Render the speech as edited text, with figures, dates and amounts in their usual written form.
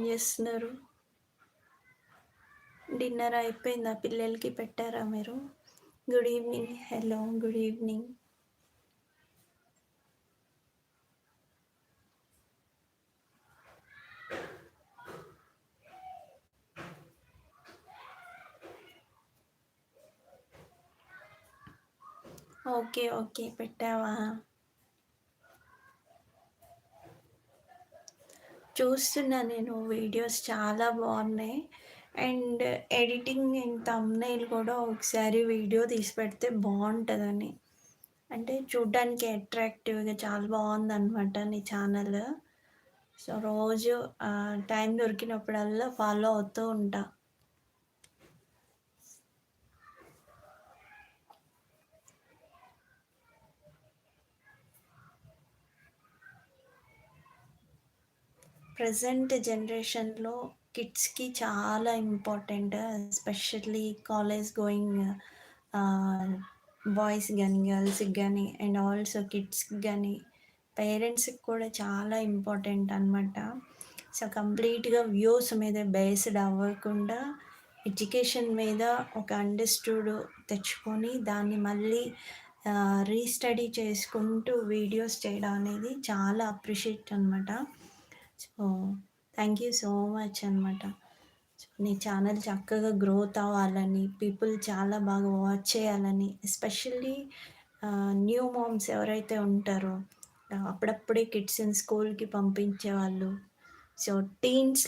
జేస్తున్నారు? డిన్నర్ అయిపోయిందా? పిల్లలకి పెట్టారా మీరు? Good evening. Hello. Good evening. Okay. Okay. పెట్టావా? చూస్తున్నా నేను వీడియోస్ చాలా బావున్నాయి. అండ్ ఎడిటింగ్ అండ్ థంబ్‌నెయిల్ కూడా ఒకసారి వీడియో తీసి పెడితే బావుంటదని. అంటే చూడ్డానికి అట్రాక్టివ్‌గా చాలా బావుందనమాట నీ ఛానల్. సో, రోజు టైం దొరికినప్పుడల్లా ఫాలో అవుతూ ఉంటా. ప్రెజెంట్ జనరేషన్‌లో కిడ్స్‌కి చాలా ఇంపార్టెంట్. ఎస్పెషల్లీ కాలేజ్ గోయింగ్ ఆహ్, బాయ్స్ గానీ, గర్ల్స్‌కి గానీ అండ్ ఆల్సో కిడ్స్‌కి గానీ, పేరెంట్స్‌కి కూడా చాలా ఇంపార్టెంట్ అనమాట. సో, కంప్లీట్‌గా వ్యూస్ మీద బేస్డ్ అవ్వకుండా ఎడ్యుకేషన్ మీద ఒక అండర్‌స్టూడ్ తెచ్చుకొని దాన్ని మళ్ళీ రీస్టడీ చేసుకుంటూ వీడియోస్ చేయడం అనేది చాలా అప్రిషియేట్ అనమాట. So, thank you so much అనమాట. సో, నీ ఛానల్ చక్కగా గ్రోత్ అవ్వాలని, పీపుల్ చాలా బాగా వాచ్ చేయాలని, ఎస్పెషల్లీ న్యూ మామ్స్ ఎవరైతే ఉంటారో, అప్పుడప్పుడే కిడ్స్‌ని స్కూల్‌కి పంపించేవాళ్ళు. So, teens